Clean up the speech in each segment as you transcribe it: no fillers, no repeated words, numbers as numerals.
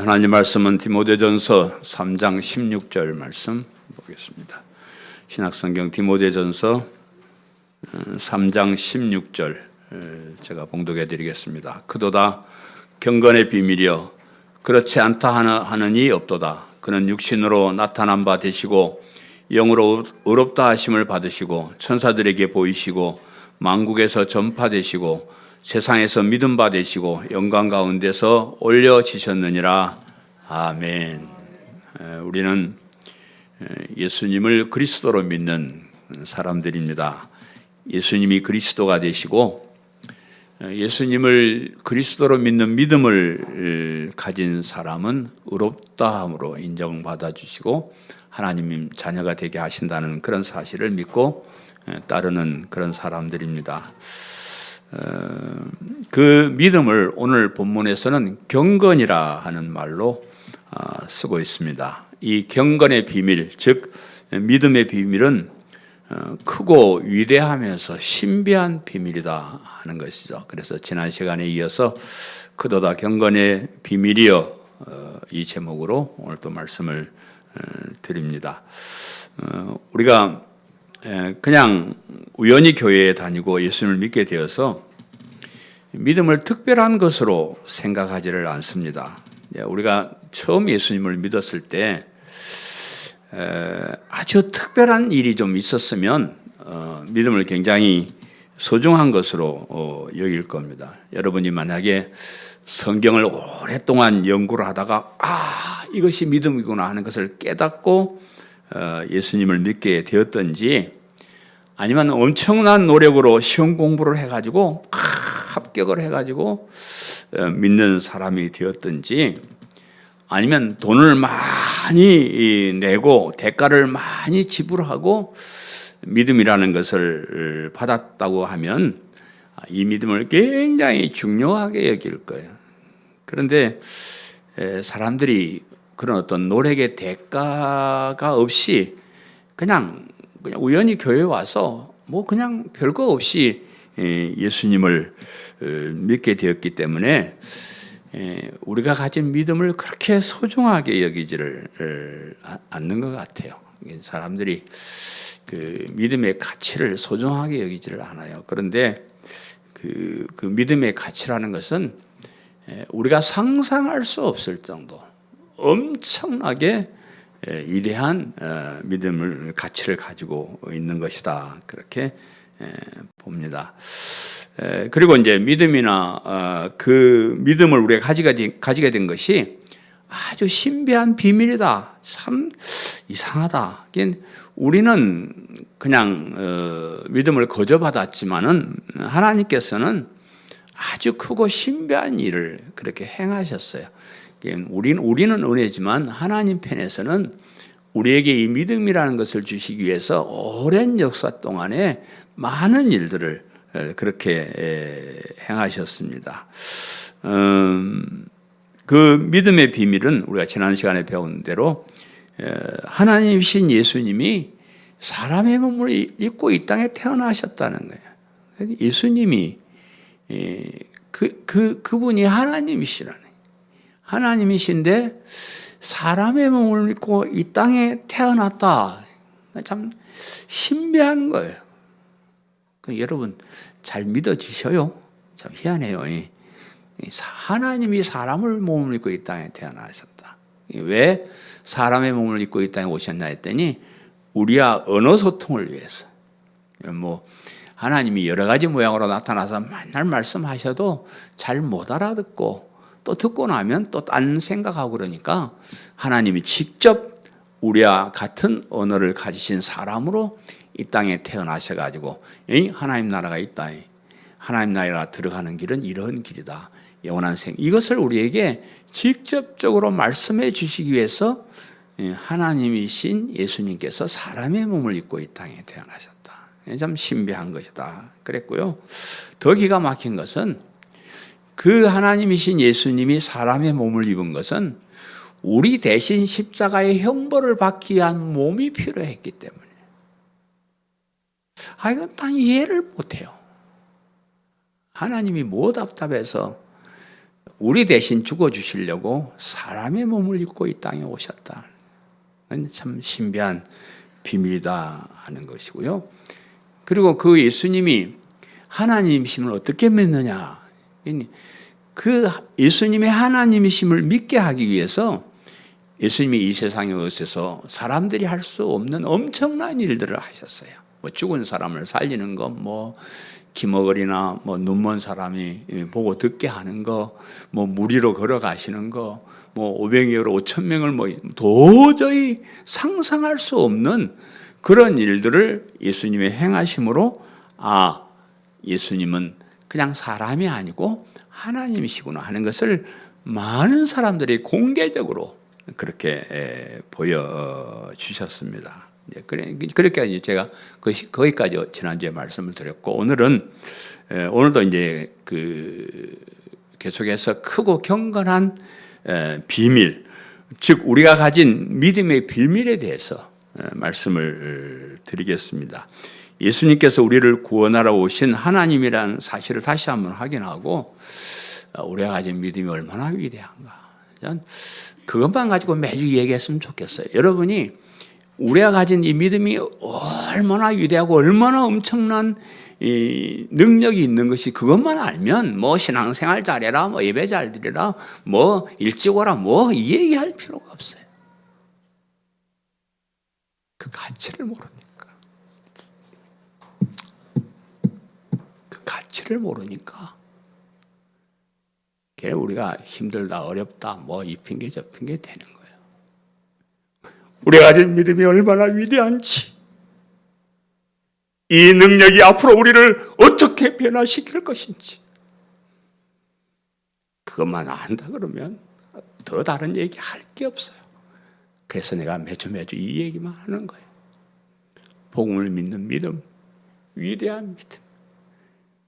하나님 말씀은 디모데전서 3장 16절 말씀 보겠습니다. 신약성경 디모데전서 3장 16절 제가 봉독해 드리겠습니다. 그도다 경건의 비밀이여 그렇지 않다 하느니 없도다. 그는 육신으로 나타난 바 되시고 영으로 의롭다 하심을 받으시고 천사들에게 보이시고 만국에서 전파되시고 세상에서 믿음 받으시고 영광 가운데서 올려지셨느니라. 아멘. 우리는 예수님을 그리스도로 믿는 사람들입니다. 예수님이 그리스도가 되시고 예수님을 그리스도로 믿는 믿음을 가진 사람은 의롭다함으로 인정받아 주시고 하나님 자녀가 되게 하신다는 그런 사실을 믿고 따르는 그런 사람들입니다. 그 믿음을 오늘 본문에서는 경건이라 하는 말로 쓰고 있습니다. 이 경건의 비밀, 즉 믿음의 비밀은 크고 위대하면서 신비한 비밀이다 하는 것이죠. 그래서 지난 시간에 이어서 그도다 경건의 비밀이여 이 제목으로 오늘 또 말씀을 드립니다. 우리가 그냥 우연히 교회에 다니고 예수님을 믿게 되어서 믿음을 특별한 것으로 생각하지를 않습니다. 우리가 처음 예수님을 믿었을 때 아주 특별한 일이 좀 있었으면 믿음을 굉장히 소중한 것으로 여길 겁니다. 여러분이 만약에 성경을 오랫동안 연구를 하다가 이것이 믿음이구나 하는 것을 깨닫고 예수님을 믿게 되었든지 아니면 엄청난 노력으로 시험 공부를 해가지고 합격을 해가지고 믿는 사람이 되었든지 아니면 돈을 많이 내고 대가를 많이 지불하고 믿음이라는 것을 받았다고 하면 이 믿음을 굉장히 중요하게 여길 거예요. 그런데 사람들이 그런 어떤 노력의 대가가 없이 그냥 우연히 교회에 와서 그냥 별거 없이 예수님을 믿게 되었기 때문에 우리가 가진 믿음을 그렇게 소중하게 여기지를 않는 것 같아요. 사람들이 그 믿음의 가치를 소중하게 여기지를 않아요. 그런데 그 믿음의 가치라는 것은 우리가 상상할 수 없을 정도 엄청나게 위대한 믿음을 가치를 가지고 있는 것이다. 그렇게 봅니다. 그리고 이제 믿음이나 그 믿음을 우리가 가지게 된 것이 아주 신비한 비밀이다. 참 이상하다. 우리는 그냥 믿음을 거저받았지만은 하나님께서는 아주 크고 신비한 일을 그렇게 행하셨어요. 우리는 은혜지만 하나님 편에서는 우리에게 이 믿음이라는 것을 주시기 위해서 오랜 역사 동안에 많은 일들을 그렇게 행하셨습니다. 그 믿음의 비밀은 우리가 지난 시간에 배운 대로 하나님이신 예수님이 사람의 몸을 입고 이 땅에 태어나셨다는 거예요. 예수님이 그분이 하나님이시라는 거예요. 하나님이신데 사람의 몸을 입고 이 땅에 태어났다. 참 신비한 거예요. 여러분 잘 믿어지셔요? 참 희한해요. 하나님이 사람을 몸을 입고 이 땅에 태어나셨다. 왜 사람의 몸을 입고 이 땅에 오셨나 했더니 우리와 언어 소통을 위해서. 하나님이 여러 가지 모양으로 나타나서 맨날 말씀하셔도 잘 못 알아듣고 또 듣고 나면 또 딴 생각하고 그러니까 하나님이 직접 우리와 같은 언어를 가지신 사람으로 이 땅에 태어나셔가지고 하나님 나라가 있다. 하나님 나라가 들어가는 길은 이런 길이다. 영원한 이것을 우리에게 직접적으로 말씀해 주시기 위해서 하나님이신 예수님께서 사람의 몸을 입고 이 땅에 태어나셨다. 참 신비한 것이다. 그랬고요. 더 기가 막힌 것은 그 하나님이신 예수님이 사람의 몸을 입은 것은 우리 대신 십자가의 형벌을 받기 위한 몸이 필요했기 때문에. 이건 난 이해를 못해요. 하나님이 뭐 답답해서 우리 대신 죽어주시려고 사람의 몸을 입고 이 땅에 오셨다. 참 신비한 비밀이다 하는 것이고요. 그리고 그 예수님이 하나님이심을 어떻게 믿느냐. 그 예수님의 하나님이심을 믿게 하기 위해서 예수님이 이 세상에 오셔서 사람들이 할 수 없는 엄청난 일들을 하셨어요. 뭐 죽은 사람을 살리는 거, 뭐 기머거리나 뭐 눈먼 사람이 보고 듣게 하는 거, 뭐 무리로 걸어가시는 거, 뭐 500여로 5,000명을 뭐 도저히 상상할 수 없는 그런 일들을 예수님의 행하심으로 예수님은 그냥 사람이 아니고 하나님이시구나 하는 것을 많은 사람들이 공개적으로 그렇게 보여주셨습니다. 그렇게 이제 제가 거기까지 지난주에 말씀을 드렸고, 오늘도 이제 계속해서 크고 경건한 비밀, 즉 우리가 가진 믿음의 비밀에 대해서 말씀을 드리겠습니다. 예수님께서 우리를 구원하러 오신 하나님이라는 사실을 다시 한번 확인하고 우리가 가진 믿음이 얼마나 위대한가, 그것만 가지고 매주 얘기했으면 좋겠어요. 여러분이 우리가 가진 이 믿음이 얼마나 위대하고 얼마나 엄청난 이 능력이 있는 것이, 그것만 알면 뭐 신앙생활 잘해라, 뭐 예배 잘 드리라, 뭐 일찍 오라, 뭐 이 얘기할 필요가 없어요. 그 가치를 모르니까. 그 가치를 모르니까 우리가 힘들다, 어렵다, 뭐 이 핑계 저 핑계 되는 거예요. 우리가 가진 믿음이 얼마나 위대한지, 이 능력이 앞으로 우리를 어떻게 변화시킬 것인지, 그것만 안다 그러면 더 다른 얘기 할 게 없어요. 그래서 내가 매주 이 얘기만 하는 거예요. 복음을 믿는 믿음, 위대한 믿음,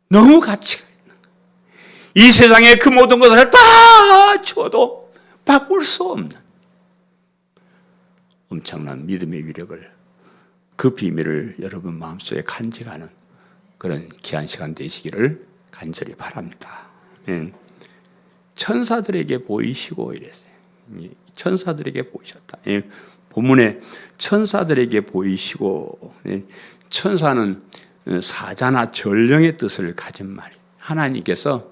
너무 가치가 있는 거예요. 이 세상에 그 모든 것을 다 줘도 바꿀 수 없는 엄청난 믿음의 위력을, 그 비밀을 여러분 마음속에 간직하는 그런 귀한 시간 되시기를 간절히 바랍니다. 천사들에게 보이시고 이랬어요. 천사들에게 보이셨다. 본문에 천사들에게 보이시고, 천사는 사자나 전령의 뜻을 가진 말이에요. 하나님께서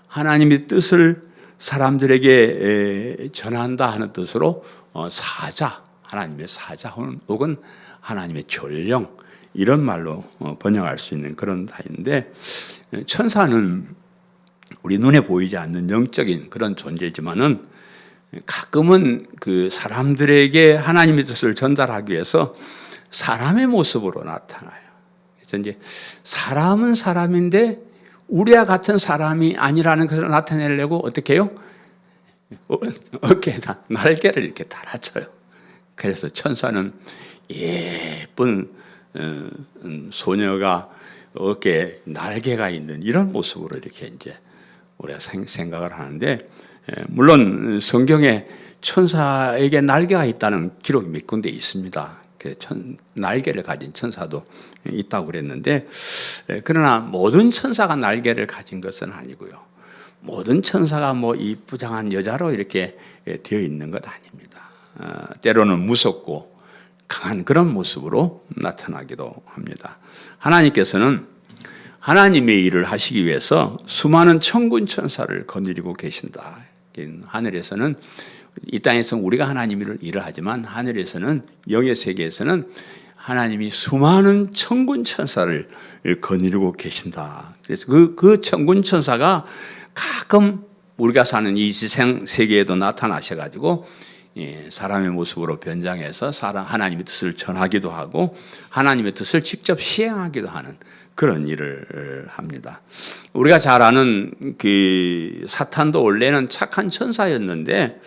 하나님의 뜻을 사람들에게 전한다 하는 뜻으로 사자, 하나님의 사자 혹은 하나님의 전령, 이런 말로 번역할 수 있는 그런 단어인데, 천사는 우리 눈에 보이지 않는 영적인 그런 존재지만은 가끔은 그 사람들에게 하나님의 뜻을 전달하기 위해서 사람의 모습으로 나타나요. 그래서 이제 사람은 사람인데 우리와 같은 사람이 아니라는 것을 나타내려고 어떻게 해요? 어깨에다 날개를 이렇게 달아줘요. 그래서 천사는 예쁜 소녀가 어깨에 날개가 있는 이런 모습으로 이렇게 이제 우리가 생각을 하는데, 물론 성경에 천사에게 날개가 있다는 기록이 몇 군데 있습니다. 날개를 가진 천사도 있다고 그랬는데, 그러나 모든 천사가 날개를 가진 것은 아니고요. 모든 천사가 뭐 이쁘장한 여자로 이렇게 되어 있는 것 아닙니다. 때로는 무섭고 강한 그런 모습으로 나타나기도 합니다. 하나님께서는 하나님의 일을 하시기 위해서 수많은 천군 천사를 거느리고 계신다. 하늘에서는, 이 땅에서는 우리가 하나님의 일을 하지만 하늘에서는, 영의 세계에서는 하나님이 수많은 천군 천사를 거느리고 계신다. 그래서 그 천군 천사가 가끔 우리가 사는 이 지상 세계에도 나타나셔가지고 사람의 모습으로 변장해서 하나님의 뜻을 전하기도 하고 하나님의 뜻을 직접 시행하기도 하는 그런 일을 합니다. 우리가 잘 아는 그 사탄도 원래는 착한 천사였는데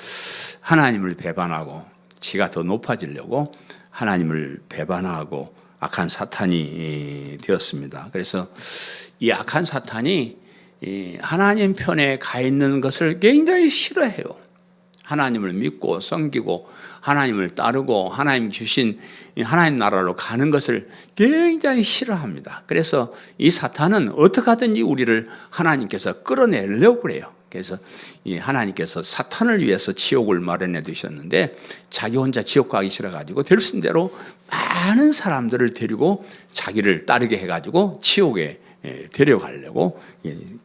하나님을 배반하고 지가 더 높아지려고 하나님을 배반하고 악한 사탄이 되었습니다. 그래서 이 악한 사탄이 하나님 편에 가 있는 것을 굉장히 싫어해요. 하나님을 믿고 섬기고 하나님을 따르고 하나님 주신 하나님 나라로 가는 것을 굉장히 싫어합니다. 그래서 이 사탄은 어떻게 하든지 우리를 하나님께서 끌어내려고 그래요. 그래서 이 하나님께서 사탄을 위해서 지옥을 마련해 두셨는데 자기 혼자 지옥 가기 싫어가지고 될 수 있는 대로 많은 사람들을 데리고 자기를 따르게 해가지고 지옥에 데려가려고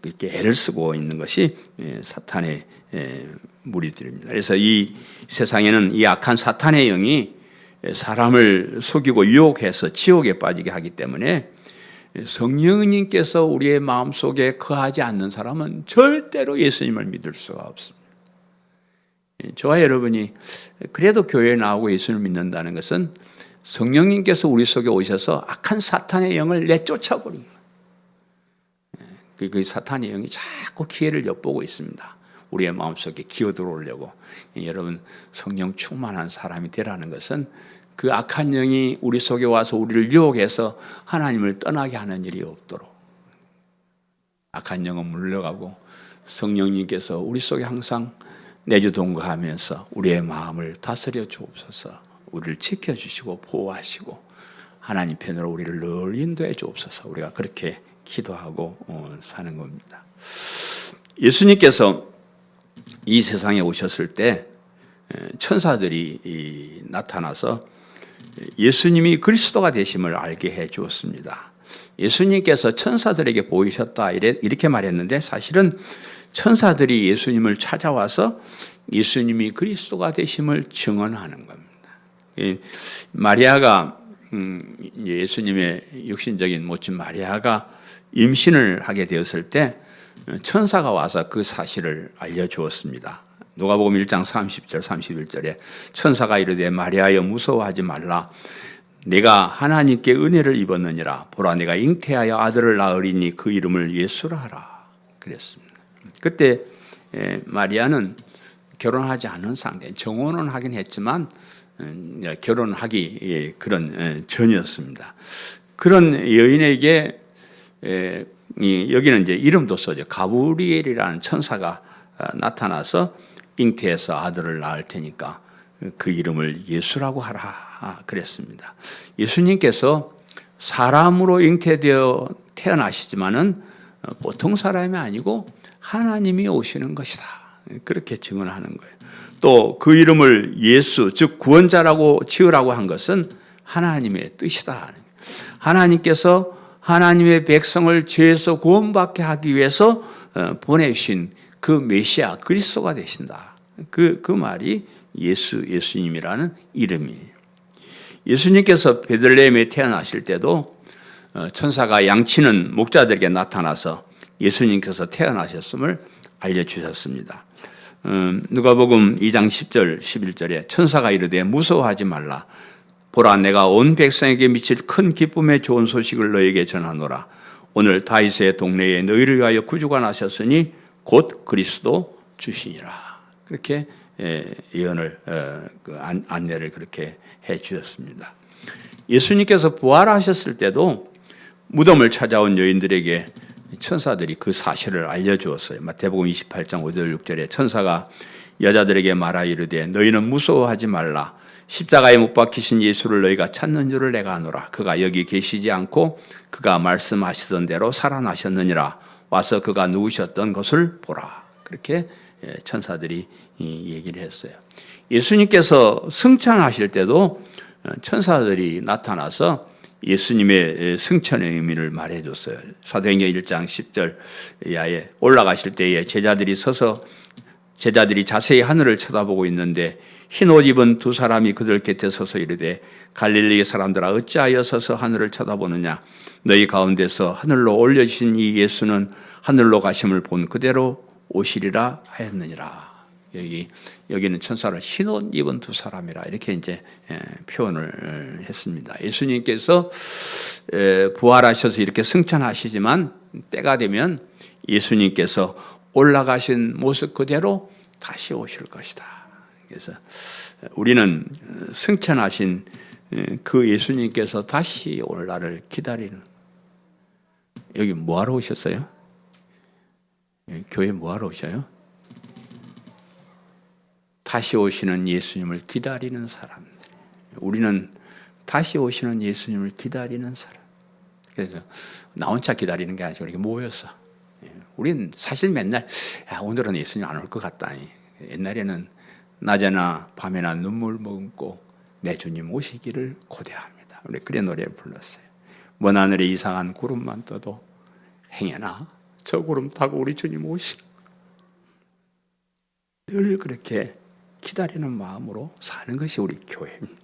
이렇게 애를 쓰고 있는 것이 사탄의 무리들입니다. 그래서 이 세상에는 이 악한 사탄의 영이 사람을 속이고 유혹해서 지옥에 빠지게 하기 때문에 성령님께서 우리의 마음속에 거하지 않는 사람은 절대로 예수님을 믿을 수가 없습니다. 저와 여러분이 그래도 교회에 나오고 예수를 믿는다는 것은 성령님께서 우리 속에 오셔서 악한 사탄의 영을 내쫓아버린 거예요. 그 사탄의 영이 자꾸 기회를 엿보고 있습니다. 우리의 마음속에 기어들어오려고. 여러분, 성령 충만한 사람이 되라는 것은 그 악한 영이 우리 속에 와서 우리를 유혹해서 하나님을 떠나게 하는 일이 없도록 악한 영은 물러가고 성령님께서 우리 속에 항상 내주동거하면서 우리의 마음을 다스려 주옵소서. 우리를 지켜주시고 보호하시고 하나님 편으로 우리를 늘 인도해 주옵소서. 우리가 그렇게 기도하고 사는 겁니다. 예수님께서 이 세상에 오셨을 때 천사들이 나타나서 예수님이 그리스도가 되심을 알게 해 주었습니다. 예수님께서 천사들에게 보이셨다 이렇게 말했는데 사실은 천사들이 예수님을 찾아와서 예수님이 그리스도가 되심을 증언하는 겁니다. 마리아가 예수님의 육신적인 모친 마리아가 임신을 하게 되었을 때 천사가 와서 그 사실을 알려주었습니다. 누가복음 1장 30절 31절에 천사가 이르되 마리아여 무서워하지 말라. 내가 하나님께 은혜를 입었느니라. 보라 내가 잉태하여 아들을 낳으리니 그 이름을 예수라 하라. 그랬습니다. 그때 마리아는 결혼하지 않은 상태, 정혼은 하긴 했지만 결혼하기 그런 전이었습니다. 그런 여인에게 여기는 이제 이름도 써져. 가브리엘이라는 천사가 나타나서 잉태해서 아들을 낳을 테니까 그 이름을 예수라고 하라 그랬습니다. 예수님께서 사람으로 잉태되어 태어나시지만은 보통 사람이 아니고 하나님이 오시는 것이다. 그렇게 증언하는 거예요. 또 그 이름을 예수, 즉 구원자라고 지으라고 한 것은 하나님의 뜻이다. 하나님께서 하나님의 백성을 죄에서 구원받게 하기 위해서 보내신 그 메시아 그리스도가 되신다. 그 말이 예수님이라는 이름이에요. 예수님께서 베들레헴에 태어나실 때도 천사가 양치는 목자들에게 나타나서 예수님께서 태어나셨음을 알려주셨습니다. 누가복음 2장 10절 11절에 천사가 이르되 무서워하지 말라. 보라 내가 온 백성에게 미칠 큰 기쁨의 좋은 소식을 너에게 전하노라. 오늘 다윗의 동네에 너희를 위하여 구주가 나셨으니 곧 그리스도 주시니라. 그렇게 예언을 안내를 그렇게 해 주셨습니다. 예수님께서 부활하셨을 때도 무덤을 찾아온 여인들에게 천사들이 그 사실을 알려주었어요. 마태복음 28장 5절 6절에 천사가 여자들에게 말하 이르되 너희는 무서워하지 말라. 십자가에 못 박히신 예수를 너희가 찾는 줄을 내가 아노라. 그가 여기 계시지 않고 그가 말씀하시던 대로 살아나셨느니라. 와서 그가 누우셨던 것을 보라. 그렇게 천사들이 얘기를 했어요. 예수님께서 승천하실 때도 천사들이 나타나서 예수님의 승천의 의미를 말해줬어요. 사도행전 1장 10절 이하에 올라가실 때에 제자들이 자세히 하늘을 쳐다보고 있는데 흰 옷 입은 두 사람이 그들 곁에 서서 이르되 갈릴리 사람들아 어찌하여 서서 하늘을 쳐다보느냐. 너희 가운데서 하늘로 올려주신 이 예수는 하늘로 가심을 본 그대로 오시리라 하였느니라. 여기는 천사를 흰 옷 입은 두 사람이라 이렇게 이제 표현을 했습니다. 예수님께서 부활하셔서 이렇게 승천하시지만 때가 되면 예수님께서 올라가신 모습 그대로 다시 오실 것이다. 그래서 우리는 승천하신 그 예수님께서 다시 올 날을 기다리는. 여기 뭐하러 오셨어요? 교회 뭐하러 오셔요? 다시 오시는 예수님을 기다리는 사람들. 우리는 다시 오시는 예수님을 기다리는 사람. 그래서 나 혼자 기다리는 게 아니고 이렇게 모여서 우린 사실 맨날 오늘은 예수님 안 올 것 같다. 옛날에는 낮에나 밤에나 눈물 머금고 내 주님 오시기를 고대합니다. 우리 그래 노래 불렀어요. 먼 하늘에 이상한 구름만 떠도 행여나 저 구름 타고 우리 주님 오시는 늘 그렇게 기다리는 마음으로 사는 것이 우리 교회입니다.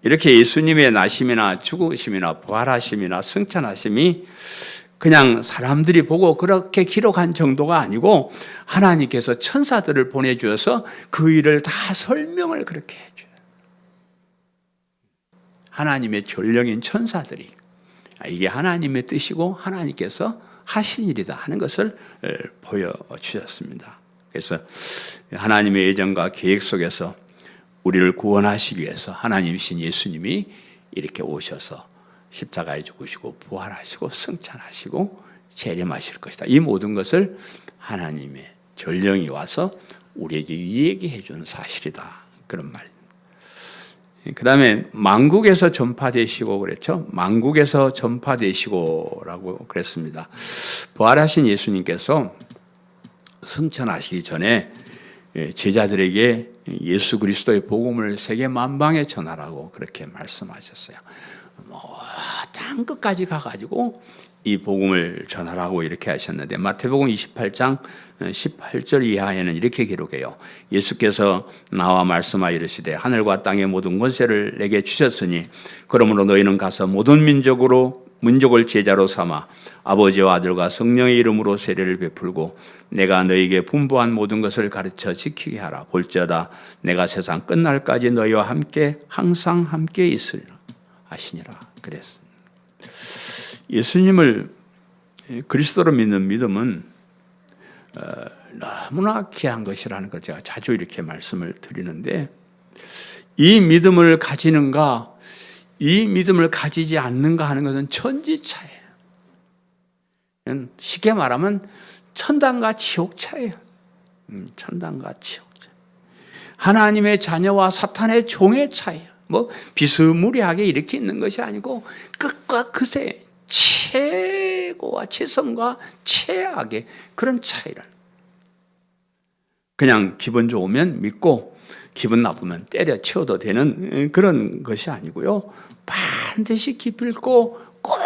이렇게 예수님의 나심이나 죽으심이나 부활하심이나 승천하심이 그냥 사람들이 보고 그렇게 기록한 정도가 아니고 하나님께서 천사들을 보내주어서 그 일을 다 설명을 그렇게 해줘요. 하나님의 전령인 천사들이 이게 하나님의 뜻이고 하나님께서 하신 일이다 하는 것을 보여주셨습니다. 그래서 하나님의 예정과 계획 속에서 우리를 구원하시기 위해서 하나님이신 예수님이 이렇게 오셔서 십자가에 죽으시고 부활하시고 승천하시고 재림하실 것이다. 이 모든 것을 하나님의 전령이 와서 우리에게 이야기해 주는 사실이다. 그런 말입니다. 그 다음에 만국에서 전파되시고 그랬죠. 만국에서 전파되시고라고 그랬습니다. 부활하신 예수님께서 승천하시기 전에 제자들에게 예수 그리스도의 복음을 세계 만방에 전하라고 그렇게 말씀하셨어요. 땅 끝까지 가가지고 이 복음을 전하라고 이렇게 하셨는데 마태복음 28장 18절 이하에는 이렇게 기록해요. 예수께서 나와 말씀하여 이르시되 하늘과 땅의 모든 권세를 내게 주셨으니 그러므로 너희는 가서 모든 민족을 제자로 삼아 아버지와 아들과 성령의 이름으로 세례를 베풀고 내가 너희에게 분부한 모든 것을 가르쳐 지키게 하라. 볼지어다 내가 세상 끝날까지 너희와 함께 항상 함께 있으리라 하시니라 그랬습니다. 예수님을 그리스도로 믿는 믿음은 너무나 귀한 것이라는 걸 제가 자주 이렇게 말씀을 드리는데 이 믿음을 가지는가 이 믿음을 가지지 않는가 하는 것은 천지차예요. 쉽게 말하면 천당과 지옥차예요. 천당과 지옥차. 하나님의 자녀와 사탄의 종의 차이예요. 뭐 비스무리하게 이렇게 있는 것이 아니고 끝과 끝의 최고와 최선과 최악의 그런 차이란. 그냥 기분 좋으면 믿고 기분 나쁘면 때려치워도 되는 그런 것이 아니고요. 반드시 기필코 꼭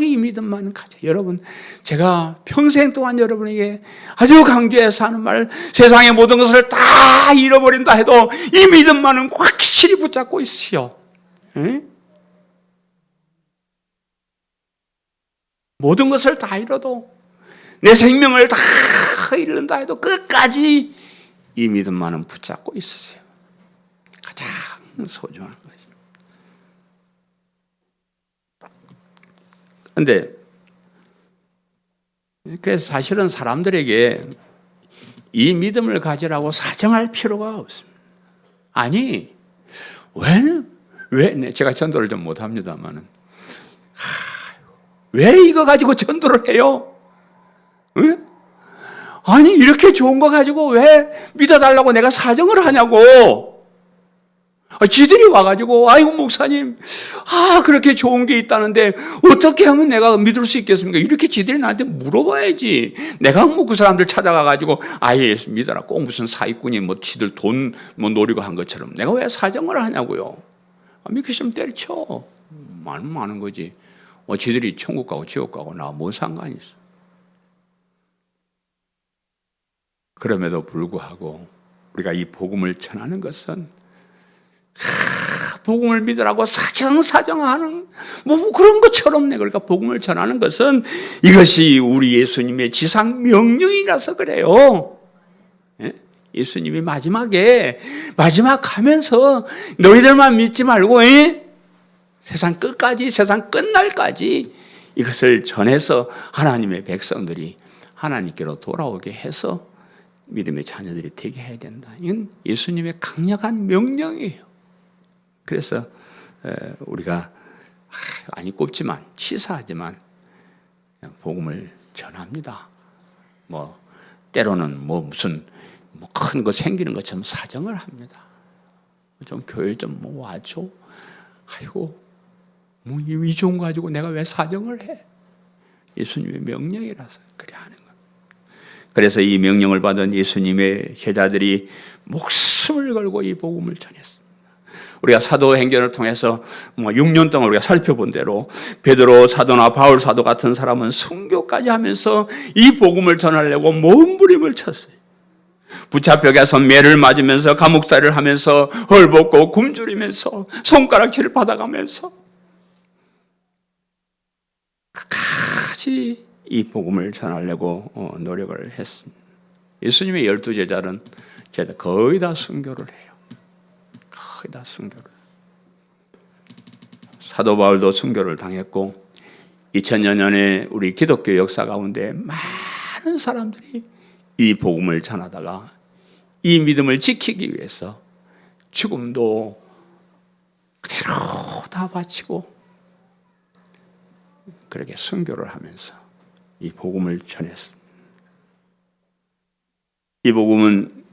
이 믿음만 가져. 여러분, 제가 평생 동안 여러분에게 아주 강조해서 하는 말, 세상의 모든 것을 다 잃어버린다 해도 이 믿음만은 확실히 붙잡고 있으시오. 에? 모든 것을 다 잃어도 내 생명을 다 잃는다 해도 끝까지 이 믿음만은 붙잡고 있으세요. 가장 소중한 것입니다. 그런데 그래서 사실은 사람들에게 이 믿음을 가지라고 사정할 필요가 없습니다. 아니, 왜 제가 전도를 좀 못합니다만은 왜 이거 가지고 전도를 해요? 응? 아니 이렇게 좋은 거 가지고 왜 믿어달라고 내가 사정을 하냐고. 지들이 와가지고 아이고 목사님 그렇게 좋은 게 있다는데 어떻게 하면 내가 믿을 수 있겠습니까? 이렇게 지들이 나한테 물어봐야지. 내가 뭐 그 사람들 찾아가가지고 예수 믿어라 꼭 무슨 사기꾼이 뭐 지들 돈 뭐 노리고 한 것처럼 내가 왜 사정을 하냐고요. 믿기 싫으면 때려쳐. 많은 거지. 지들이 천국 가고 지옥 가고 나 뭔 상관이 있어. 그럼에도 불구하고 우리가 이 복음을 전하는 것은 복음을 믿으라고 사정하는 뭐 그런 것처럼 그러니까 복음을 전하는 것은 이것이 우리 예수님의 지상 명령이라서 그래요. 예수님이 마지막 가면서 너희들만 믿지 말고 세상 끝까지 세상 끝날까지 이것을 전해서 하나님의 백성들이 하나님께로 돌아오게 해서 믿음의 자녀들이 되게 해야 된다. 이건 예수님의 강력한 명령이에요. 그래서 우리가 아니 꼽지만 치사하지만 복음을 전합니다. 뭐 때로는 뭐 무슨 큰 거 생기는 것처럼 사정을 합니다. 좀 교회 좀 와줘. 아이고 이 좋은 거 가지고 내가 왜 사정을 해? 예수님의 명령이라서 그래 하는 거예요. 그래서 이 명령을 받은 예수님의 제자들이 목숨을 걸고 이 복음을 전했습니다. 우리가 사도행전을 통해서 6년 동안 우리가 살펴본 대로 베드로 사도나 바울 사도 같은 사람은 순교까지 하면서 이 복음을 전하려고 몸부림을 쳤어요. 붙잡혀가서 매를 맞으면서 감옥살이를 하면서 헐벗고 굶주리면서 손가락질을 받아가면서 끝까지 이 복음을 전하려고 노력을 했습니다. 예수님의 12제자는 거의 다 순교를 해요. 거의 다 순교를. 사도 바울도 순교를 당했고 2000여 년의 우리 기독교 역사 가운데 많은 사람들이 이 복음을 전하다가 이 믿음을 지키기 위해서 죽음도 그대로 다 바치고 그렇게 순교를 하면서 이 복음을 전했습니다. 이 복음은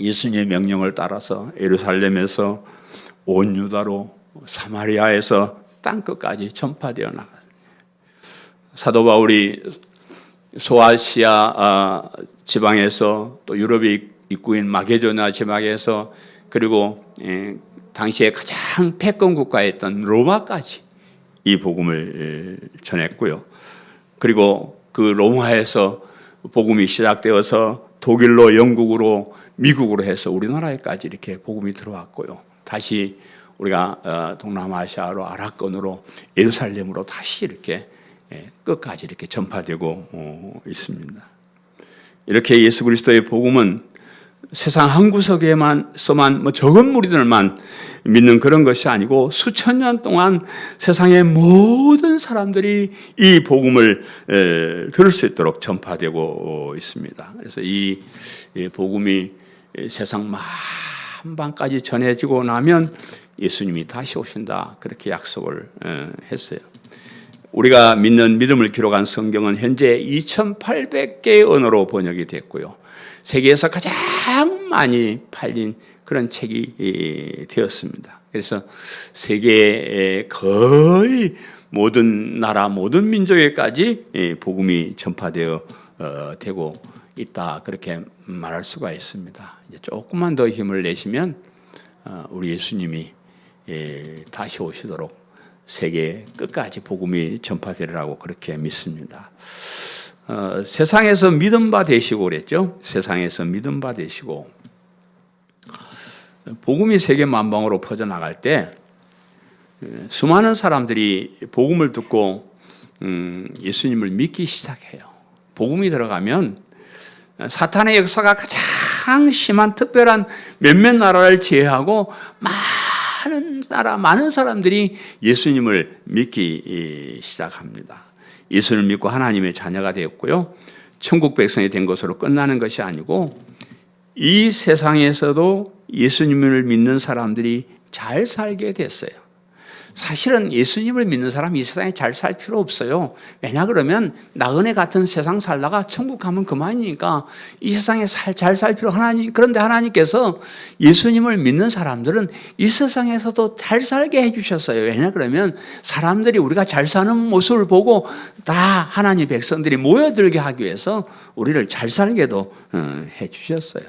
예수님의 명령을 따라서 예루살렘에서 온 유다로 사마리아에서 땅끝까지 전파되어 나갔습니다. 사도 바울이 소아시아 지방에서 또 유럽의 입구인 마게도냐 지방에서 그리고 당시에 가장 패권 국가였던 로마까지 이 복음을 전했고요. 그리고 그 로마에서 복음이 시작되어서 독일로 영국으로 미국으로 해서 우리나라에까지 이렇게 복음이 들어왔고요. 다시 우리가 동남아시아로 아랍권으로 예루살렘으로 다시 이렇게 끝까지 이렇게 전파되고 있습니다. 이렇게 예수 그리스도의 복음은 세상 한 구석에만 적은 무리들만 믿는 그런 것이 아니고 수천 년 동안 세상의 모든 사람들이 이 복음을 들을 수 있도록 전파되고 있습니다. 그래서 이 복음이 세상 만방까지 전해지고 나면 예수님이 다시 오신다 그렇게 약속을 했어요. 우리가 믿는 믿음을 기록한 성경은 현재 2800개의 언어로 번역이 됐고요. 세계에서 가장 많이 팔린 그런 책이 되었습니다. 그래서 세계의 거의 모든 나라, 모든 민족에까지 복음이 전파되어 되고 있다 그렇게 말할 수가 있습니다. 이제 조금만 더 힘을 내시면 우리 예수님이 다시 오시도록 세계 끝까지 복음이 전파되리라고 그렇게 믿습니다. 세상에서 믿음 바 되시고 그랬죠. 세상에서 믿음 바 되시고 복음이 세계 만방으로 퍼져나갈 때 수많은 사람들이 복음을 듣고 예수님을 믿기 시작해요. 복음이 들어가면 사탄의 역사가 가장 심한 특별한 몇몇 나라를 제외하고 많은 사람들이 예수님을 믿기 시작합니다. 예수를 믿고 하나님의 자녀가 되었고요. 천국 백성이 된 것으로 끝나는 것이 아니고 이 세상에서도 예수님을 믿는 사람들이 잘 살게 됐어요. 사실은 예수님을 믿는 사람이 이 세상에 잘 살 필요 없어요. 왜냐 그러면 나그네 같은 세상 살다가 천국 가면 그만이니까 이 세상에 잘 살 필요 하나님. 그런데 하나님께서 예수님을 믿는 사람들은 이 세상에서도 잘 살게 해주셨어요. 왜냐 그러면 사람들이 우리가 잘 사는 모습을 보고 다 하나님 백성들이 모여들게 하기 위해서 우리를 잘 살게도 해주셨어요.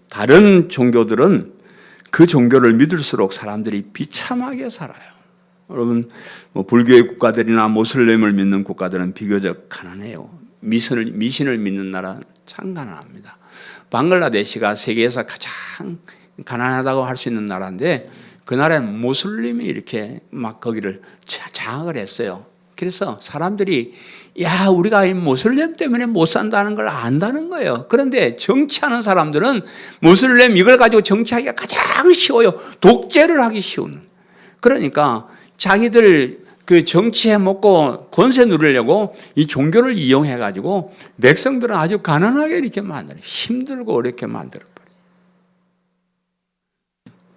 다른 종교들은 그 종교를 믿을수록 사람들이 비참하게 살아요. 여러분, 불교의 국가들이나 모슬렘을 믿는 국가들은 비교적 가난해요. 미신을 믿는 나라는 참 가난합니다. 방글라데시가 세계에서 가장 가난하다고 할 수 있는 나라인데 그 나라는 모슬림이 이렇게 막 거기를 장악을 했어요. 그래서 사람들이 우리가 이 모슬렘 때문에 못 산다는 걸 안다는 거예요. 그런데 정치하는 사람들은 모슬렘 이걸 가지고 정치하기가 가장 쉬워요. 독재를 하기 쉬운. 그러니까 자기들 그 정치해 먹고 권세 누리려고 이 종교를 이용해 가지고 백성들은 아주 가난하게 이렇게 만들어요. 힘들고 어렵게 만들어버려요.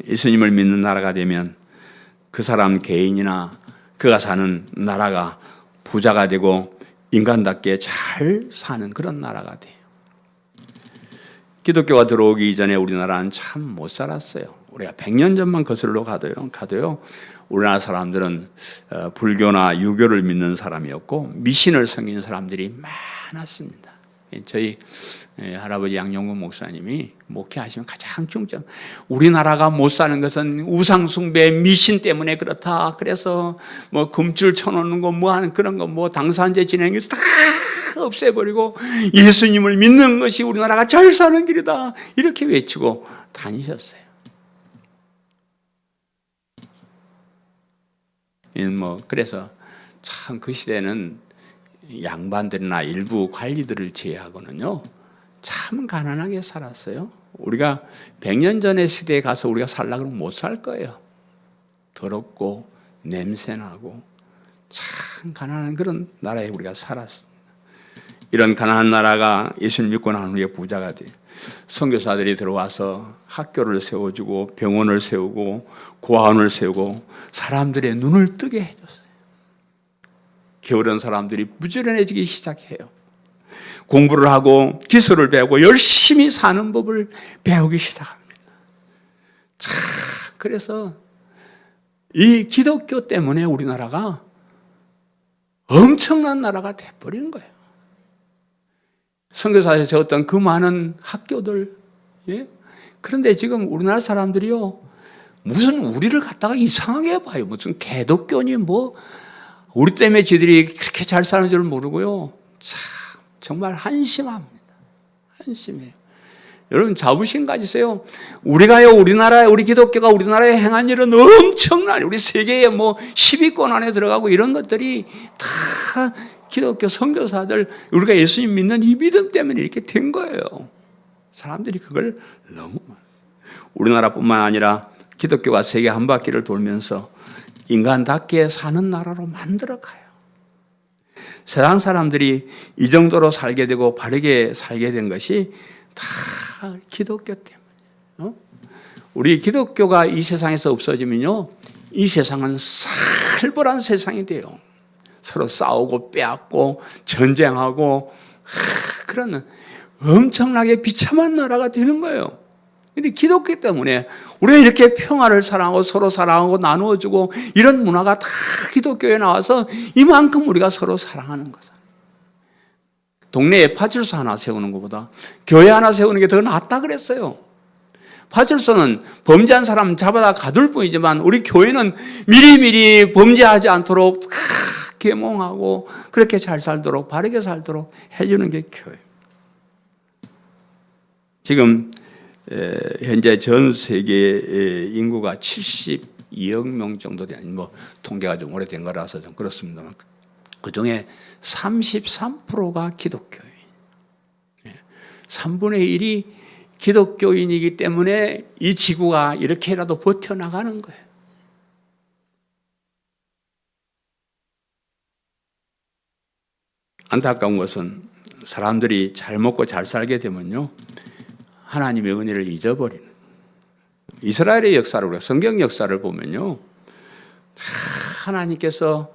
예수님을 믿는 나라가 되면 그 사람 개인이나 그가 사는 나라가 부자가 되고 인간답게 잘 사는 그런 나라가 돼요. 기독교가 들어오기 이전에 우리나라는 참 못 살았어요. 우리가 100년 전만 거슬러 가도요. 우리나라 사람들은 불교나 유교를 믿는 사람이었고 미신을 섬기는 사람들이 많았습니다. 저희 할아버지 양용근 목사님이 목회하시면 가장 중점, 우리나라가 못 사는 것은 우상 숭배, 미신 때문에 그렇다. 그래서 뭐 금줄 쳐놓는 거, 뭐 하는 그런 거, 뭐 당사제 진행해서 다 없애버리고 예수님을 믿는 것이 우리나라가 잘 사는 길이다. 이렇게 외치고 다니셨어요. 그래서 참 그 시대는 양반들이나 일부 관리들을 제외하고는요, 참 가난하게 살았어요. 우리가 100년 전의 시대에 가서 우리가 살려고 하면 못 살 거예요. 더럽고 냄새나고 참 가난한 그런 나라에 우리가 살았습니다. 이런 가난한 나라가 예수님 믿고 난 후에 부자가 돼요. 선교사들이 들어와서 학교를 세워주고 병원을 세우고 고아원을 세우고 사람들의 눈을 뜨게 해줬어요. 게으른 사람들이 부지런해지기 시작해요. 공부를 하고 기술을 배우고 열심히 사는 법을 배우기 시작합니다. 참, 그래서 이 기독교 때문에 우리나라가 엄청난 나라가 돼버린 거예요. 선교사에서 세웠던 그 많은 학교들, 예? 그런데 지금 우리나라 사람들이요, 무슨 우리를 갖다가 이상하게 봐요. 무슨 개독교니 뭐 우리 때문에 지들이 그렇게 잘 사는 줄 모르고요. 참 정말 한심합니다. 한심해요. 여러분 자부심 가지세요. 우리나라에 우리 기독교가 우리나라에 행한 일은 엄청난, 우리 세계의 뭐 10위권 안에 들어가고 이런 것들이 다 기독교 선교사들, 우리가 예수님 믿는 이 믿음 때문에 이렇게 된 거예요. 사람들이 그걸 너무, 우리나라뿐만 아니라 기독교가 세계 한 바퀴를 돌면서 인간답게 사는 나라로 만들어가요. 세상 사람들이 이 정도로 살게 되고 바르게 살게 된 것이 다 기독교 때문이에요. 우리 기독교가 이 세상에서 없어지면요, 이 세상은 살벌한 세상이 돼요. 서로 싸우고 빼앗고 전쟁하고 그런 엄청나게 비참한 나라가 되는 거예요. 그런데 기독교 때문에 우리가 이렇게 평화를 사랑하고 서로 사랑하고 나누어주고 이런 문화가 다 기독교에 나와서 이만큼 우리가 서로 사랑하는 거죠. 동네에 파출소 하나 세우는 것보다 교회 하나 세우는 게 더 낫다 그랬어요. 파출소는 범죄한 사람 잡아다 가둘 뿐이지만 우리 교회는 미리미리 범죄하지 않도록 계몽하고 그렇게 잘 살도록, 바르게 살도록 해주는 게 교회. 지금 현재 전 세계 인구가 72억 명 정도 되는, 뭐 통계가 좀 오래된 거라서 좀 그렇습니다만, 그중에 33%가 기독교인. 3분의 1이 기독교인이기 때문에 이 지구가 이렇게라도 버텨나가는 거예요. 안타까운 것은 사람들이 잘 먹고 잘 살게 되면요, 하나님의 은혜를 잊어버리는, 이스라엘의 역사를, 우리가 성경 역사를 보면요, 하나님께서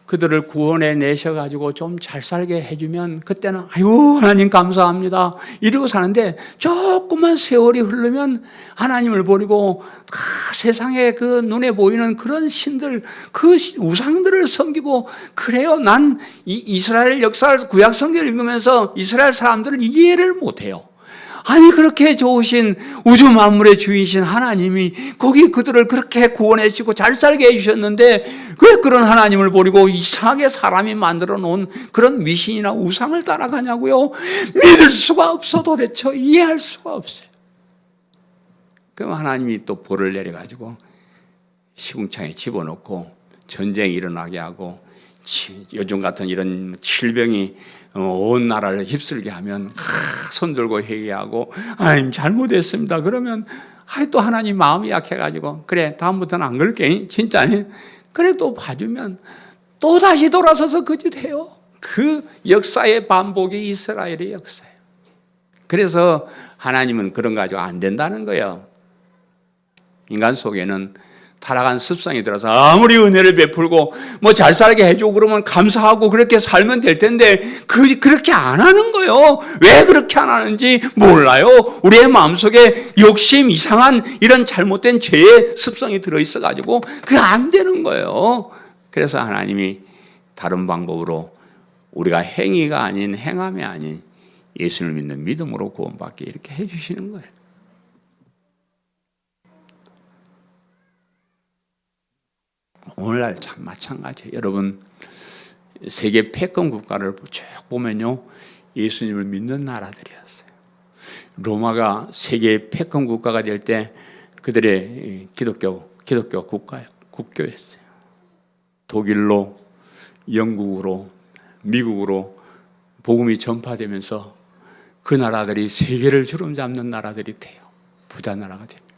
그들을 구원해 내셔가지고 좀 잘 살게 해주면 그때는 아유 하나님 감사합니다 이러고 사는데, 조금만 세월이 흐르면 하나님을 버리고 세상에 그 눈에 보이는 그런 신들, 그 우상들을 섬기고 그래요. 난 이스라엘 역사 구약 성경을 읽으면서 이스라엘 사람들을 이해를 못해요. 아니 그렇게 좋으신 우주 만물의 주인이신 하나님이 거기 그들을 그렇게 구원해 주시고 잘 살게 해주셨는데 왜 그런 하나님을 버리고 이상하게 사람이 만들어 놓은 그런 미신이나 우상을 따라가냐고요. 믿을 수가 없어. 도대체 이해할 수가 없어요. 그럼 하나님이 또 벌을 내려가지고 시궁창에 집어넣고 전쟁이 일어나게 하고, 요즘 같은 이런 질병이 온 나라를 휩쓸게 하면 손들고 회개하고 하나님 잘못했습니다. 그러면 또 하나님 마음이 약해가지고 그래 다음부터는 안 그럴게 진짜. 그래 또 봐주면 또 다시 돌아서서 그 짓 해요. 그 역사의 반복이 이스라엘의 역사예요. 그래서 하나님은 그런 거 가지고 안 된다는 거예요. 인간 속에는 타락한 습성이 들어서 아무리 은혜를 베풀고 뭐 잘 살게 해주고 그러면 감사하고 그렇게 살면 될 텐데 그렇게 안 하는 거예요. 왜 그렇게 안 하는지 몰라요. 우리의 마음속에 욕심, 이상한 이런 잘못된 죄의 습성이 들어있어 가지고 그게 안 되는 거예요. 그래서 하나님이 다른 방법으로 우리가 행위가 아닌, 행함이 아닌 예수를 믿는 믿음으로 구원받게 이렇게 해주시는 거예요. 오늘날 참 마찬가지예요. 여러분, 세계 패권 국가를 쭉 보면요, 예수님을 믿는 나라들이었어요. 로마가 세계 패권 국가가 될 때 그들의 기독교 국교였어요. 독일로, 영국으로, 미국으로 복음이 전파되면서 그 나라들이 세계를 주름잡는 나라들이 돼요. 부자 나라가 됩니다.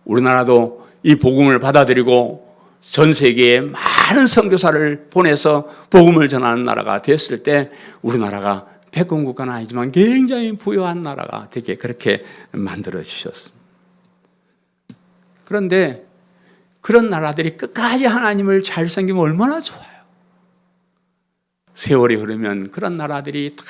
우리나라도 이 복음을 받아들이고 전 세계에 많은 선교사를 보내서 복음을 전하는 나라가 됐을 때 우리나라가 패권 국가는 아니지만 굉장히 부유한 나라가 되게 그렇게 만들어 주셨습니다. 그런데 그런 나라들이 끝까지 하나님을 잘 섬기면 얼마나 좋아요. 세월이 흐르면 그런 나라들이 다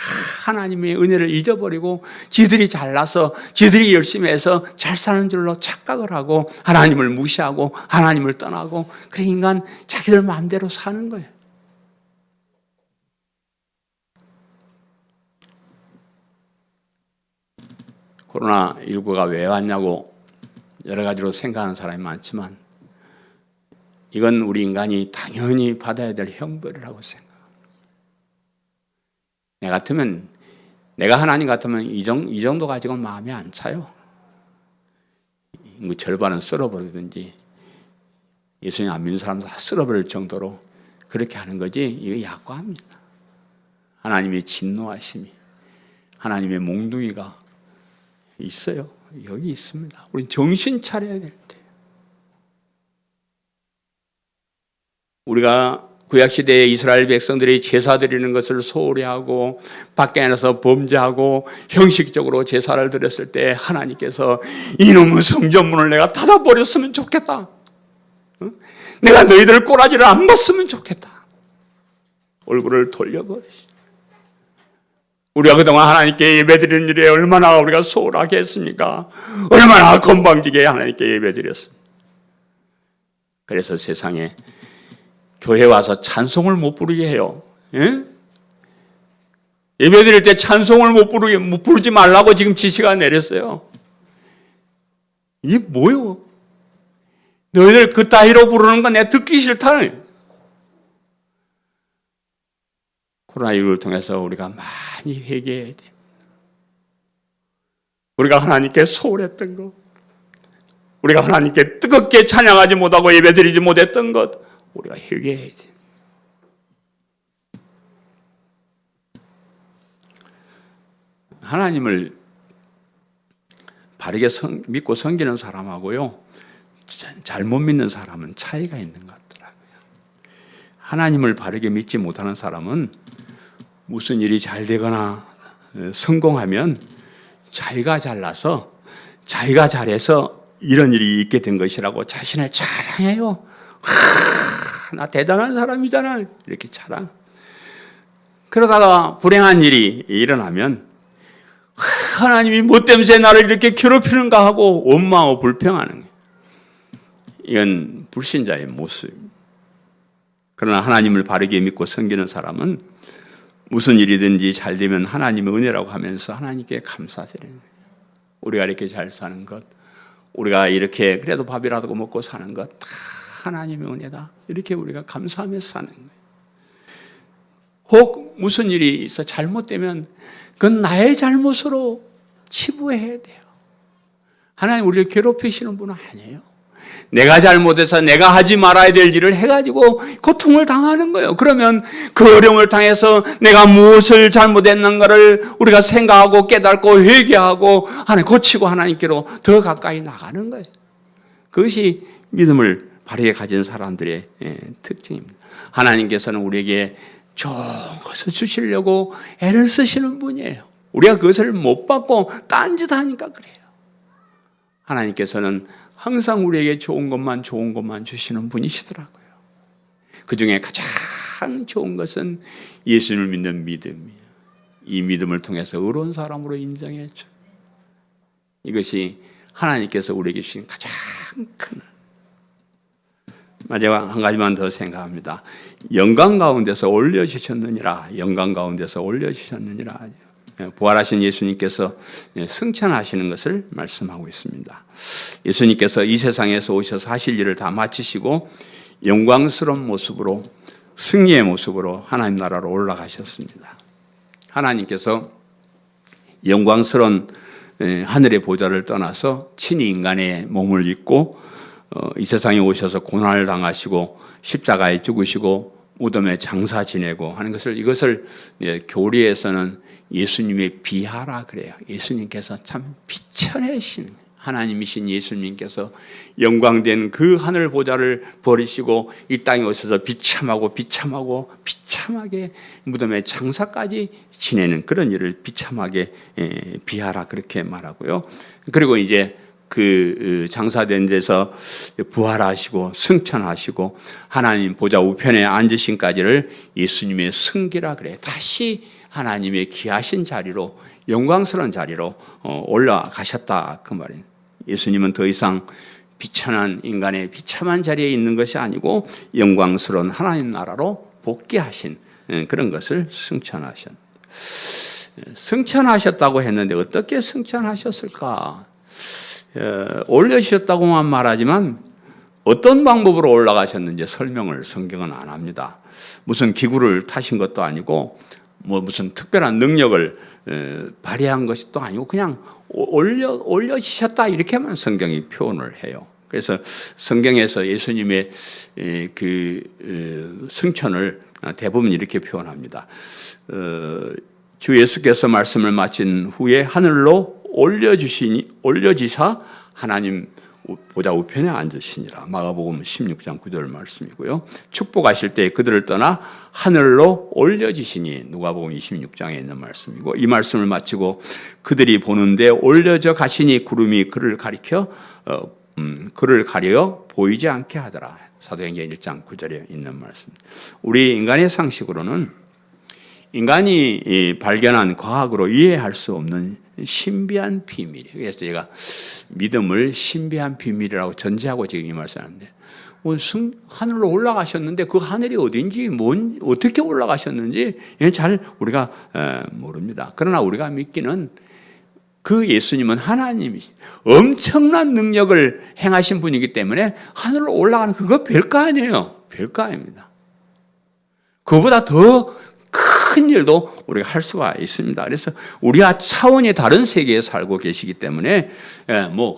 하나님의 은혜를 잊어버리고 지들이 잘나서 지들이 열심히 해서 잘 사는 줄로 착각을 하고 하나님을 무시하고 하나님을 떠나고 그 인간 자기들 마음대로 사는 거예요. 코로나19가 왜 왔냐고 여러 가지로 생각하는 사람이 많지만 이건 우리 인간이 당연히 받아야 될 형벌이라고 생각합니다. 내가 하나님 같으면 이 정도 가지고는 마음이 안 차요. 인구 절반은 쓸어버리든지 예수님 안 믿는 사람도 다 쓸어버릴 정도로 그렇게 하는 거지 이거 약과합니다. 하나님의 진노하심이, 하나님의 몽둥이가 있어요. 여기 있습니다. 우린 정신 차려야 될 때. 우리가 구약시대에 이스라엘 백성들이 제사 드리는 것을 소홀히 하고 밖에 나서 범죄하고 형식적으로 제사를 드렸을 때 하나님께서 이놈의 성전문을 내가 닫아버렸으면 좋겠다. 내가 너희들 꼬라지를 안 봤으면 좋겠다. 얼굴을 돌려버리시. 우리가 그동안 하나님께 예배드리는 일에 얼마나 우리가 소홀하게 했습니까? 얼마나 건방지게 하나님께 예배드렸습니까? 그래서 세상에 교회 와서 찬송을 못 부르게 해요. 예? 예배드릴 때 찬송을 못 부르지 말라고 지금 지시가 내렸어요. 이게 뭐요? 너희들 그 따위로 부르는 건 내가 듣기 싫다는. 코로나19를 통해서 우리가 많이 회개해야 돼. 우리가 하나님께 소홀했던 것, 우리가 하나님께 뜨겁게 찬양하지 못하고 예배드리지 못했던 것, 우리가 회개해야 돼. 하나님을 바르게 믿고 섬기는 사람하고요, 잘못 믿는 사람은 차이가 있는 것 같더라고요. 하나님을 바르게 믿지 못하는 사람은 무슨 일이 잘 되거나 성공하면 자기가 잘나서 자기가 잘해서 이런 일이 있게 된 것이라고 자신을 자랑해요. 나 대단한 사람이잖아. 이렇게 자랑. 그러다가 불행한 일이 일어나면 하나님이 뭐 때문에 나를 이렇게 괴롭히는가 하고 원망하고 불평하는 거예요. 이건 불신자의 모습입니다. 그러나 하나님을 바르게 믿고 섬기는 사람은 무슨 일이든지 잘 되면 하나님의 은혜라고 하면서 하나님께 감사드리는 거예요. 우리가 이렇게 잘 사는 것, 우리가 이렇게 그래도 밥이라도 먹고 사는 것 다 하나님의 은혜다. 이렇게 우리가 감사하면서 사는 거예요. 혹 무슨 일이 있어 잘못되면 그건 나의 잘못으로 치부해야 돼요. 하나님 우리를 괴롭히시는 분은 아니에요. 내가 잘못해서 내가 하지 말아야 될 일을 해가지고 고통을 당하는 거예요. 그러면 그 어려움을 당해서 내가 무엇을 잘못했는가를 우리가 생각하고 깨닫고 회개하고 하나님 고치고 하나님께로 더 가까이 나가는 거예요. 그것이 믿음을 바르게 가진 사람들의 특징입니다. 하나님께서는 우리에게 좋은 것을 주시려고 애를 쓰시는 분이에요. 우리가 그것을 못 받고 딴짓하니까 그래요. 하나님께서는 항상 우리에게 좋은 것만 주시는 분이시더라고요. 그 중에 가장 좋은 것은 예수를 믿는 믿음이에요. 이 믿음을 통해서 의로운 사람으로 인정했죠. 이것이 하나님께서 우리에게 주신 가장 큰, 마지막 한 가지만 더 생각합니다. 영광 가운데서 올려주셨느니라. 영광 가운데서 올려주셨느니라. 부활하신 예수님께서 승천하시는 것을 말씀하고 있습니다. 예수님께서 이 세상에서 오셔서 하실 일을 다 마치시고 영광스러운 모습으로, 승리의 모습으로 하나님 나라로 올라가셨습니다. 하나님께서 영광스러운 하늘의 보좌를 떠나서 친히 인간의 몸을 입고 이 세상에 오셔서 고난을 당하시고 십자가에 죽으시고 무덤에 장사 지내고 하는 것을, 이것을 교리에서는 예수님의 비하라 그래요. 예수님께서 참 비천하신 하나님이신 예수님께서 영광된 그 하늘 보좌를 버리시고 이 땅에 오셔서 비참하게 무덤에 장사까지 지내는 그런 일을 비참하게 비하라 그렇게 말하고요. 그리고 이제 그 장사된 데서 부활하시고 승천하시고 하나님 보좌 우편에 앉으신까지를 예수님의 승기라 그래요. 다시 하나님의 귀하신 자리로, 영광스러운 자리로 올라가셨다 그 말이에요. 예수님은 더 이상 비천한 인간의 비참한 자리에 있는 것이 아니고 영광스러운 하나님 나라로 복귀하신 그런 것을 승천하셨다고 했는데 어떻게 승천하셨을까? 올려주셨다고만 말하지만 어떤 방법으로 올라가셨는지 설명을 성경은 안 합니다. 무슨 기구를 타신 것도 아니고 무슨 특별한 능력을 발휘한 것이 또 아니고 그냥 올려지셨다 이렇게만 성경이 표현을 해요. 그래서 성경에서 예수님의 그 승천을 대부분 이렇게 표현합니다. 주 예수께서 말씀을 마친 후에 하늘로 올려지사 하나님 보좌 우편에 앉으시니라. 마가복음 16장 9절 말씀이고요. 축복하실 때 그들을 떠나 하늘로 올려지시니 누가복음 26장에 있는 말씀이고, 이 말씀을 마치고 그들이 보는데 올려져 가시니 구름이 그를 가려 보이지 않게 하더라. 사도행전 1장 9절에 있는 말씀. 우리 인간의 상식으로는 인간이 발견한 과학으로 이해할 수 없는 신비한 비밀이에요. 그래서 제가 믿음을 신비한 비밀이라고 전제하고 지금 이 말씀하는데, 하늘로 올라가셨는데 그 하늘이 어딘지 어떻게 올라가셨는지 잘 우리가 모릅니다. 그러나 우리가 믿기는 그 예수님은 하나님이시, 엄청난 능력을 행하신 분이기 때문에 하늘로 올라가는 그거 별거 아니에요. 별거 아닙니다. 그거보다 더 큰 일도 우리가 할 수가 있습니다. 그래서 우리와 차원이 다른 세계에 살고 계시기 때문에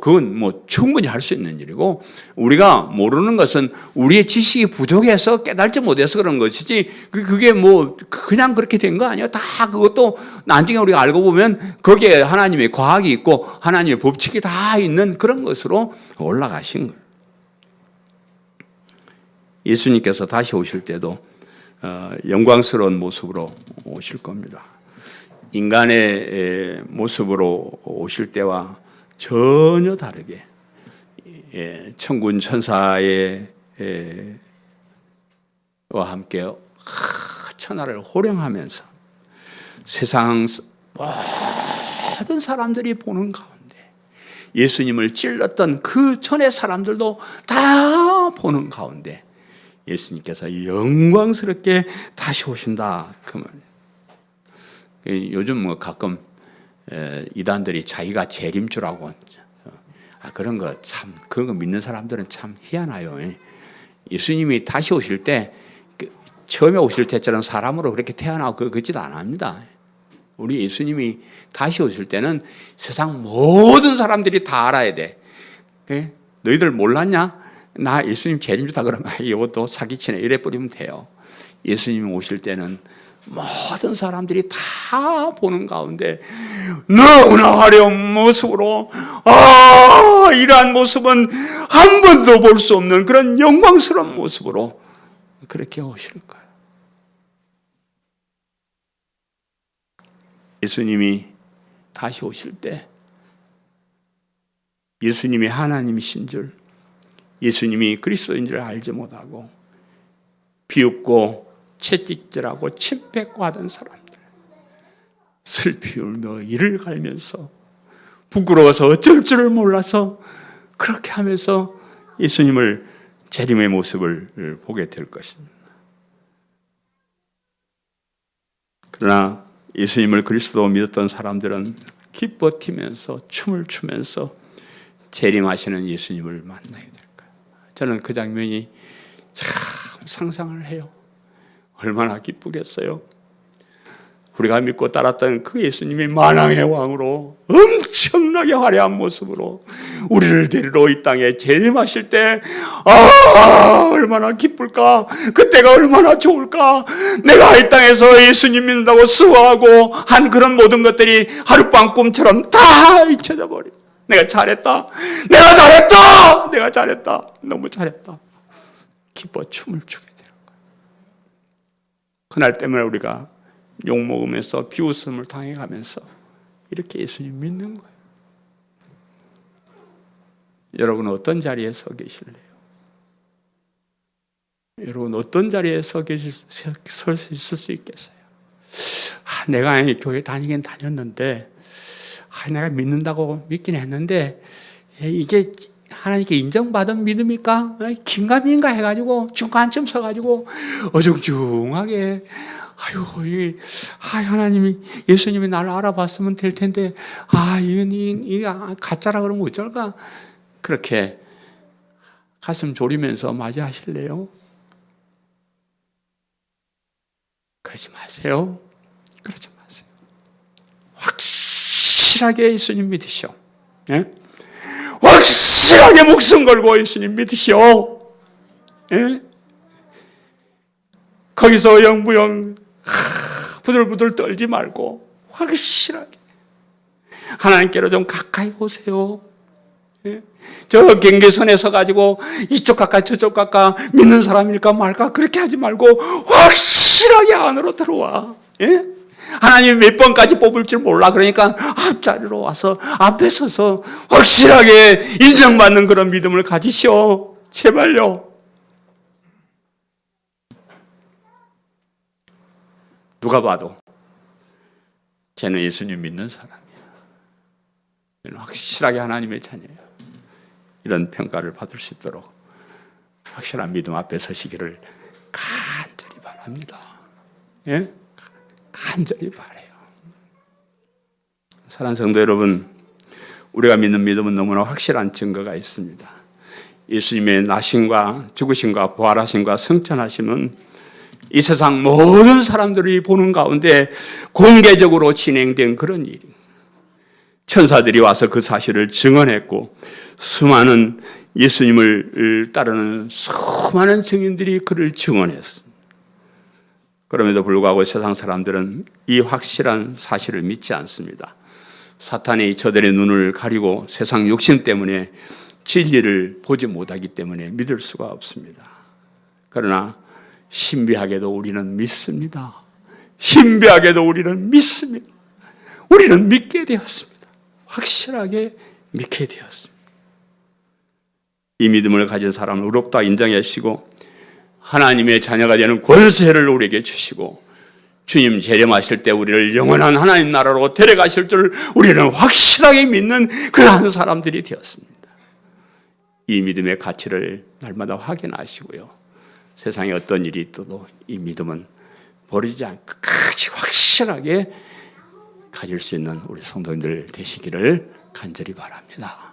그건 충분히 할 수 있는 일이고, 우리가 모르는 것은 우리의 지식이 부족해서 깨달지 못해서 그런 것이지 그게 그냥 그렇게 된 거 아니에요. 다 그것도 나중에 우리가 알고 보면 거기에 하나님의 과학이 있고 하나님의 법칙이 다 있는 그런 것으로 올라가신 거예요. 예수님께서 다시 오실 때도 영광스러운 모습으로 오실 겁니다. 인간의 모습으로 오실 때와 전혀 다르게 천군 천사의 와 함께 천하를 호령하면서 세상 모든 사람들이 보는 가운데, 예수님을 찔렀던 그 전의 사람들도 다 보는 가운데 예수님께서 영광스럽게 다시 오신다 그 말이에요. 요즘 가끔 이단들이 자기가 재림주라고 그런 거 믿는 사람들은 참 희한해요. 예수님이 다시 오실 때 처음에 오실 때처럼 사람으로 그렇게 태어나고 그러지도 않습니다. 우리 예수님이 다시 오실 때는 세상 모든 사람들이 다 알아야 돼. 너희들 몰랐냐? 나 예수님 재림주다 그러면 이것도 사기치네 이래 버리면 돼요. 예수님이 오실 때는 모든 사람들이 다 보는 가운데 너무나 화려한 모습으로, 이러한 모습은 한 번도 볼 수 없는 그런 영광스러운 모습으로 그렇게 오실 거예요. 예수님이 다시 오실 때 예수님이 하나님이신 줄, 예수님이 그리스도인 줄 알지 못하고 비웃고 채찍질하고 침뱉고 하던 사람들, 슬피 울며 이를 갈면서 부끄러워서 어쩔 줄을 몰라서 그렇게 하면서 예수님을 재림의 모습을 보게 될 것입니다. 그러나 예수님을 그리스도로 믿었던 사람들은 기뻐 뛰면서 춤을 추면서 재림하시는 예수님을 만나야 될 거예요. 저는 그 장면이 참 상상을 해요. 얼마나 기쁘겠어요. 우리가 믿고 따랐던 그 예수님이 만왕의 왕으로 엄청나게 화려한 모습으로 우리를 데리러 이 땅에 재림하실 때 얼마나 기쁠까? 그때가 얼마나 좋을까? 내가 이 땅에서 예수님 믿는다고 수고하고 한 그런 모든 것들이 하룻밤 꿈처럼 다 잊혀져 버리고 내가 잘했다. 내가 잘했다. 너무 잘했다. 기뻐 춤을 추게 되는 거예요. 그날 때문에 우리가 욕먹으면서 비웃음을 당해가면서 이렇게 예수님 믿는 거예요. 여러분 어떤 자리에 서 계실래요? 여러분 어떤 자리에 설 수 있겠어요? 내가 교회 다니긴 다녔는데 내가 믿는다고 믿긴 했는데 이게 하나님께 인정받은 믿음입니까? 긴가민가 해가지고 중간쯤 서가지고 어정중하게 하나님이 예수님이 나를 알아봤으면 될 텐데 이게 가짜라 그러면 어쩔까? 그렇게 가슴 졸이면서 맞이하실래요? 그러지 마세요. 확실하게 예수님 믿으시오. 예? 확실하게 목숨 걸고 예수님 믿으시오. 예? 거기서 영부영 부들부들 떨지 말고 확실하게 하나님께로 좀 가까이 오세요. 예? 저 경계선에 서가지고 이쪽 가까 저쪽 가까 믿는 사람일까 말까 그렇게 하지 말고 확실하게 안으로 들어와. 예? 하나님이 몇 번까지 뽑을 줄 몰라. 그러니까 앞자리로 와서 앞에 서서 확실하게 인정받는 그런 믿음을 가지시오. 제발요. 누가 봐도 쟤는 예수님 믿는 사람이야. 쟤는 확실하게 하나님의 자녀야. 이런 평가를 받을 수 있도록 확실한 믿음 앞에 서시기를 간절히 바랍니다. 예? 간절히 바라요. 사랑하는 성도 여러분, 우리가 믿는 믿음은 너무나 확실한 증거가 있습니다. 예수님의 나심과 죽으심과 부활하심과 승천하심은 이 세상 모든 사람들이 보는 가운데 공개적으로 진행된 그런 일이. 천사들이 와서 그 사실을 증언했고 수많은 예수님을 따르는 수많은 증인들이 그를 증언했습니다. 그럼에도 불구하고 세상 사람들은 이 확실한 사실을 믿지 않습니다. 사탄이 저들의 눈을 가리고 세상 욕심 때문에 진리를 보지 못하기 때문에 믿을 수가 없습니다. 그러나 신비하게도 우리는 믿습니다. 신비하게도 우리는 믿습니다. 우리는 믿게 되었습니다. 확실하게 믿게 되었습니다. 이 믿음을 가진 사람을 의롭다 인정해 주시고 하나님의 자녀가 되는 권세를 우리에게 주시고 주님 재림하실 때 우리를 영원한 하나님 나라로 데려가실 줄 우리는 확실하게 믿는 그러한 사람들이 되었습니다. 이 믿음의 가치를 날마다 확인하시고요. 세상에 어떤 일이 있어도 이 믿음은 버리지 않고 끝까지 확실하게 가질 수 있는 우리 성도님들 되시기를 간절히 바랍니다.